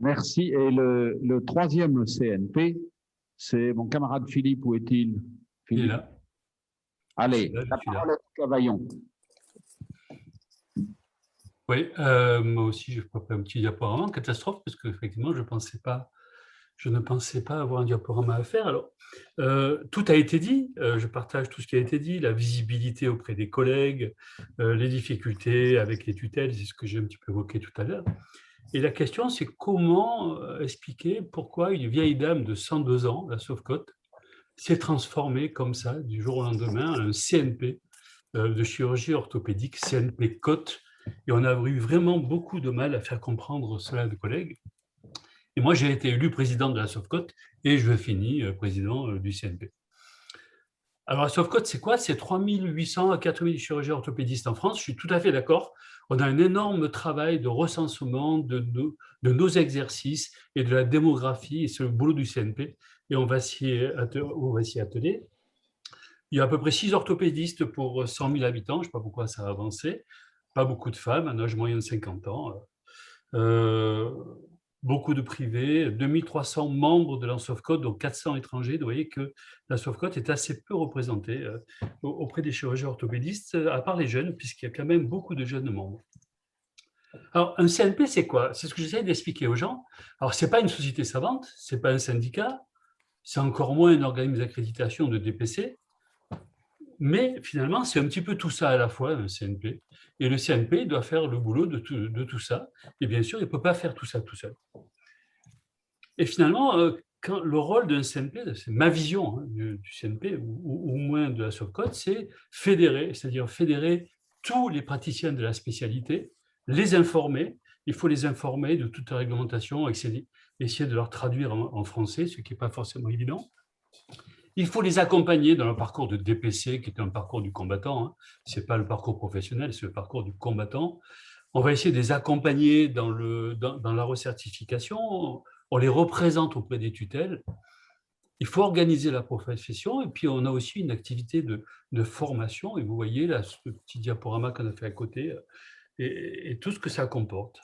Merci. Et le troisième CNP, c'est mon camarade Philippe. Où est-il? Il est Philippe. là. Allez, Je la suis là. parole est à Cavaillon. Oui, moi aussi, je peux faire un petit diaporama, catastrophe, parce qu'effectivement, je ne pensais pas avoir un diaporama à faire. Alors, tout a été dit, je partage tout ce qui a été dit, la visibilité auprès des collègues, les difficultés avec les tutelles, c'est ce que j'ai un petit peu évoqué tout à l'heure. Et la question, c'est comment expliquer pourquoi une vieille dame de 102 ans, la Sauvecote, s'est transformée comme ça, du jour au lendemain, en un CNP de chirurgie orthopédique, CNP Côte. Et on a eu vraiment beaucoup de mal à faire comprendre cela à nos collègues. Et moi, j'ai été élu président de la Sauvecote et je finis président du CNP. Alors, la Sauvecote, c'est quoi? C'est 3800 à 4000 chirurgiens orthopédistes en France. Je suis tout à fait d'accord. On a un énorme travail de recensement de nos exercices et de la démographie, et c'est le boulot du CNP, et on va s'y atteler. Il y a à peu près 6 orthopédistes pour 100 000 habitants. Je ne sais pas pourquoi ça a avancé. Pas beaucoup de femmes, un âge moyen de 50 ans. Euh, Beaucoup de privés, 2300 membres de la Sauvecote, donc 400 étrangers. Vous voyez que la Sauvecote est assez peu représentée auprès des chirurgiens orthopédistes, à part les jeunes, puisqu'il y a quand même beaucoup de jeunes membres. Alors, un CNP, c'est quoi? C'est ce que j'essaie d'expliquer aux gens. Alors, ce n'est pas une société savante, ce n'est pas un syndicat, c'est encore moins un organisme d'accréditation de DPC, mais finalement, c'est un petit peu tout ça à la fois, un CNP. Et le CNP doit faire le boulot de tout ça. Et bien sûr, il ne peut pas faire tout ça tout seul. Et finalement, quand le rôle d'un CNP, c'est ma vision du CNP, ou au moins de la Sauvecote, c'est fédérer, c'est-à-dire fédérer tous les praticiens de la spécialité, les informer. Il faut les informer de toute la réglementation, essayer de leur traduire en français, ce qui n'est pas forcément évident. Il faut les accompagner dans le parcours de DPC, qui est un parcours du combattant. Ce n'est pas le parcours professionnel, c'est le parcours du combattant. On va essayer de les accompagner dans la recertification. On les représente auprès des tutelles. Il faut organiser la profession. Et puis, on a aussi une activité de formation. Et vous voyez là, ce petit diaporama qu'on a fait à côté, et tout ce que ça comporte.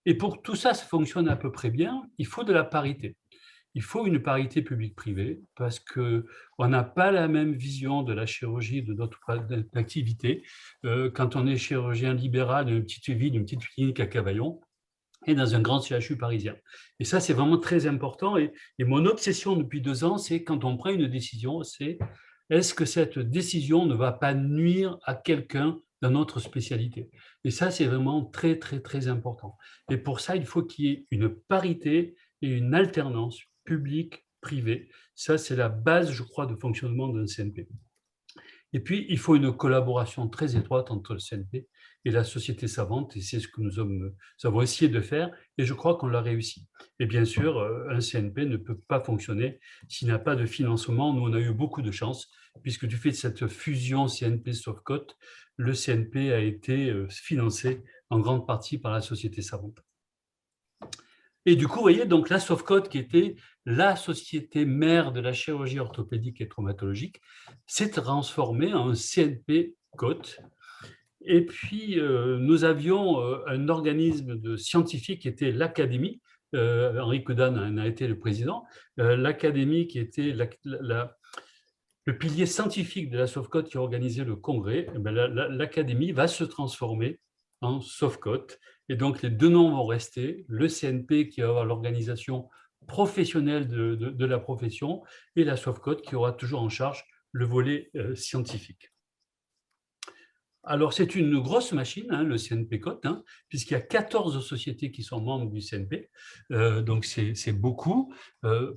Et pour que tout ça, ça fonctionne à peu près bien, il faut de la parité. Il faut une parité publique-privée parce qu'on n'a pas la même vision de la chirurgie, de notre activité. Quand on est chirurgien libéral d'une petite ville, d'une petite clinique à Cavaillon, et dans un grand CHU parisien. Et ça, c'est vraiment très important. Et mon obsession depuis 2 ans, c'est quand on prend une décision, c'est est-ce que cette décision ne va pas nuire à quelqu'un dans notre spécialité? Et ça, c'est vraiment très, très, très important. Et pour ça, il faut qu'il y ait une parité et une alternance publique-privée. Ça, c'est la base, je crois, de fonctionnement d'un CNP. Et puis, il faut une collaboration très étroite entre le CNP et la société savante, et c'est ce que nous avons essayé de faire, et je crois qu'on l'a réussi. Et bien sûr, un CNP ne peut pas fonctionner s'il n'a pas de financement. Nous, on a eu beaucoup de chance, puisque du fait de cette fusion CNP-Sauvecote, le CNP a été financé en grande partie par la société savante. Et du coup, vous voyez, donc la Sauvecote, qui était la société mère de la chirurgie orthopédique et traumatologique, s'est transformée en CNP Côte. Et puis, nous avions un organisme scientifique qui était l'Académie. Henri Coudin en a été le président. L'Académie, qui était le pilier scientifique de la Sauvecote, qui organisait le congrès. L'Académie va se transformer en Sauvecote. Et donc, les deux noms vont rester, le CNP qui va avoir l'organisation professionnelle de la profession et la Sauvecote qui aura toujours en charge le volet scientifique. Alors, c'est une grosse machine, le CNP Côte, puisqu'il y a 14 sociétés qui sont membres du CNP, donc c'est beaucoup,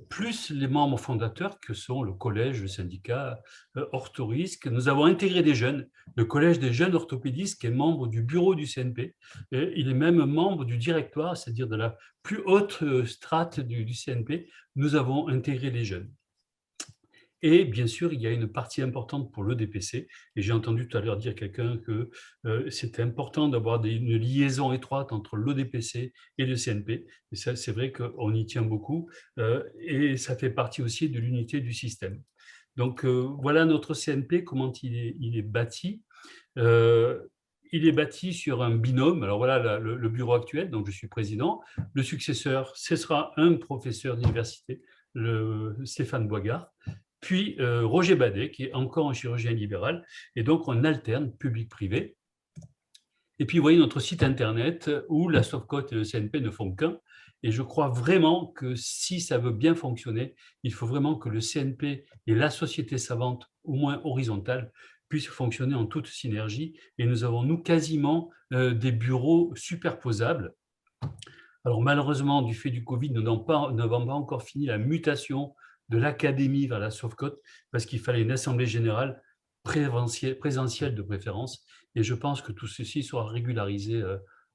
plus les membres fondateurs que sont le collège, le syndicat Orthorisque. Nous avons intégré des jeunes, le collège des jeunes orthopédistes qui est membre du bureau du CNP, et il est même membre du directoire, c'est-à-dire de la plus haute strate du CNP. Nous avons intégré les jeunes. Et bien sûr, il y a une partie importante pour le DPC. Et j'ai entendu tout à l'heure dire quelqu'un que c'était important d'avoir une liaison étroite entre le DPC et le CNP. Et ça, c'est vrai qu'on y tient beaucoup. Et ça fait partie aussi de l'unité du système. Donc, voilà notre CNP, comment il est bâti. il est bâti sur un binôme. Alors voilà le bureau actuel, donc je suis président. Le successeur, ce sera un professeur d'université, Stéphane Boigard, puis Roger Badet, qui est encore un chirurgien libéral, et donc on alterne public-privé. Et puis, vous voyez notre site internet où la Sofcote et le CNP ne font qu'un. Et je crois vraiment que si ça veut bien fonctionner, il faut vraiment que le CNP et la société savante, au moins horizontale, puissent fonctionner en toute synergie. Et nous avons, nous, quasiment des bureaux superposables. Alors, malheureusement, du fait du Covid, nous n'avons pas encore fini la mutation de l'académie vers la Sofcote parce qu'il fallait une assemblée générale présentielle de préférence. Et je pense que tout ceci sera régularisé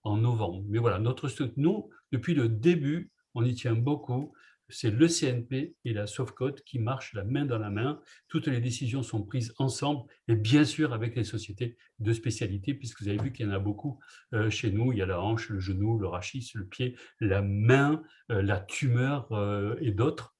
en novembre. Mais voilà, nous, depuis le début, on y tient beaucoup. C'est le CNP et la Sofcote qui marchent la main dans la main. Toutes les décisions sont prises ensemble et bien sûr avec les sociétés de spécialité, puisque vous avez vu qu'il y en a beaucoup chez nous. Il y a la hanche, le genou, le rachis, le pied, la main, la tumeur et d'autres.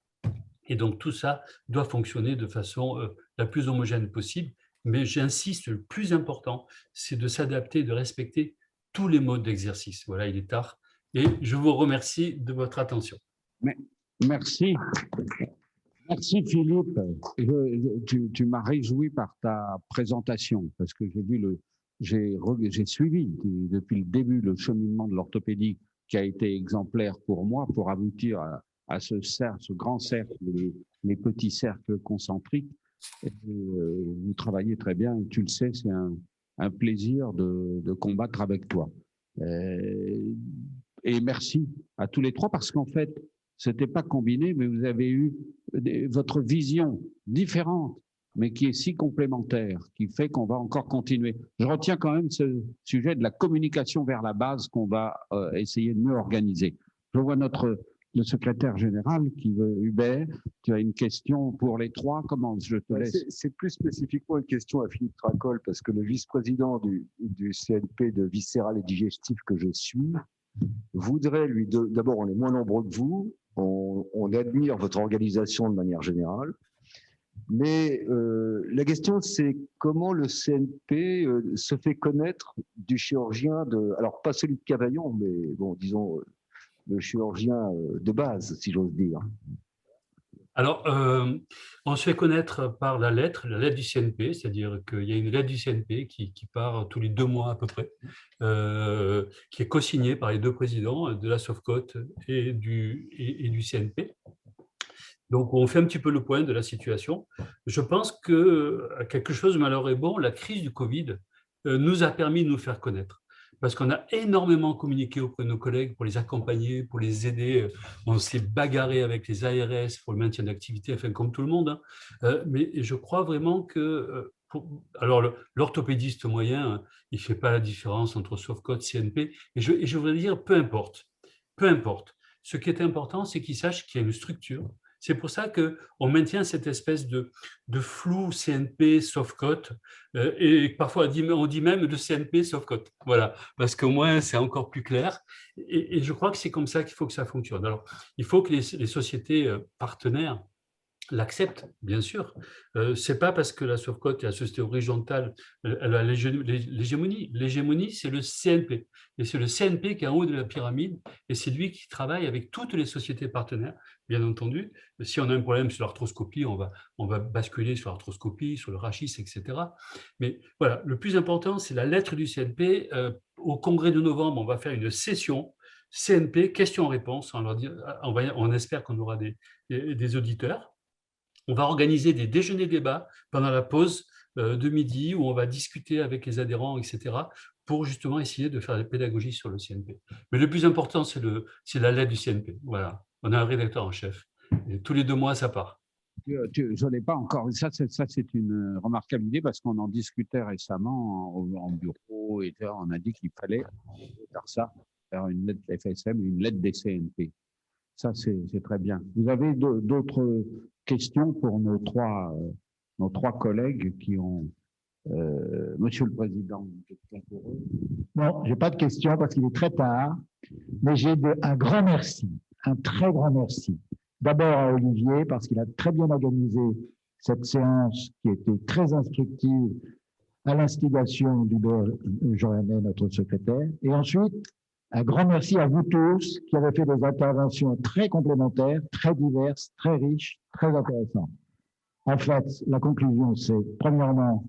Et donc tout ça doit fonctionner de façon la plus homogène possible. Mais j'insiste, le plus important, c'est de s'adapter, de respecter tous les modes d'exercice. Voilà, il est tard. Et je vous remercie de votre attention. Merci. Merci Philippe. Tu m'as réjoui par ta présentation parce que j'ai suivi depuis le début le cheminement de l'orthopédie qui a été exemplaire pour moi pour aboutir à ce grand cercle, les petits cercles concentriques. Vous travaillez très bien, et tu le sais, c'est un plaisir de combattre avec toi. Et merci à tous les trois parce qu'en fait, ce n'était pas combiné, mais vous avez eu votre vision différente, mais qui est si complémentaire, qui fait qu'on va encore continuer. Je retiens quand même ce sujet de la communication vers la base qu'on va essayer de mieux organiser. Je vois le secrétaire général qui veut, Hubert, tu as une question pour les trois, comment je te laisse? C'est plus spécifiquement une question à Philippe Tracol, parce que le vice-président du CNP de viscéral et digestif que je suis voudrait lui, d'abord on est moins nombreux que vous, on admire votre organisation de manière générale, mais la question c'est comment le CNP se fait connaître du chirurgien, alors pas celui de Cavaillon, mais bon, disons le chirurgien de base, si j'ose dire. Alors, on se fait connaître par la lettre du CNP, c'est-à-dire qu'il y a une lettre du CNP qui part tous les 2 mois à peu près, qui est co-signée par les 2 présidents de la Sofcote et du CNP. Donc, on fait un petit peu le point de la situation. Je pense que quelque chose de malheur est bon, la crise du Covid nous a permis de nous faire connaître. Parce qu'on a énormément communiqué auprès de nos collègues pour les accompagner, pour les aider. On s'est bagarré avec les ARS pour le maintien d'activité, enfin comme tout le monde. Mais je crois vraiment que... alors, l'orthopédiste moyen, il ne fait pas la différence entre Sofcote, CNP. Et je voudrais dire, peu importe. Peu importe. Ce qui est important, c'est qu'il sache qu'il y a une structure. C'est pour ça qu'on maintient cette espèce de flou CNP, Sofcote, et parfois on dit même de CNP, Sofcote. Voilà, parce qu'au moins c'est encore plus clair. Et je crois que c'est comme ça qu'il faut que ça fonctionne. Alors, il faut que les sociétés partenaires l'acceptent, bien sûr. C'est pas parce que la Sofcote est la société horizontale, elle a l'hégémonie. L'hégémonie, c'est le CNP. Et c'est le CNP qui est en haut de la pyramide, et c'est lui qui travaille avec toutes les sociétés partenaires, bien entendu. Si on a un problème sur l'arthroscopie, on va basculer sur l'arthroscopie, sur le rachis, etc. Mais voilà, le plus important, c'est la lettre du CNP. Au congrès de novembre, on va faire une session CNP, questions-réponses. On espère qu'on aura des auditeurs. On va organiser des déjeuners-débats pendant la pause de midi où on va discuter avec les adhérents, etc., pour justement essayer de faire des pédagogies sur le CNP. Mais le plus important, c'est la lettre du CNP. Voilà, on a un rédacteur en chef. Et tous les 2 mois, ça part. Je n'ai pas encore. Ça, c'est une remarquable idée parce qu'on en discutait récemment en bureau et on a dit qu'il fallait faire une lettre FSM et une lettre des CNP. Ça, c'est très bien. Vous avez d'autres questions pour nos trois collègues qui ont... Monsieur le Président, une question pour eux. Non, je n'ai pas de question parce qu'il est très tard, mais j'ai un grand merci, un très grand merci. D'abord à Olivier parce qu'il a très bien organisé cette séance qui était très instructive à l'instigation d'Hubert Joannet, notre secrétaire. Et ensuite, un grand merci à vous tous qui avez fait des interventions très complémentaires, très diverses, très riches, très intéressantes. En fait, la conclusion, c'est, premièrement,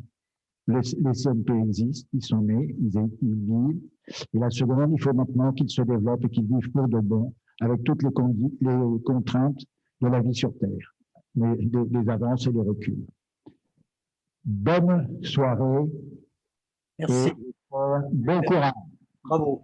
les CNP existent, ils sont nés, ils vivent. Et la seconde, il faut maintenant qu'ils se développent et qu'ils vivent pour de bon, avec toutes les contraintes de la vie sur Terre, les avances et les reculs. Bonne soirée. Merci. Et bon courage. Bravo.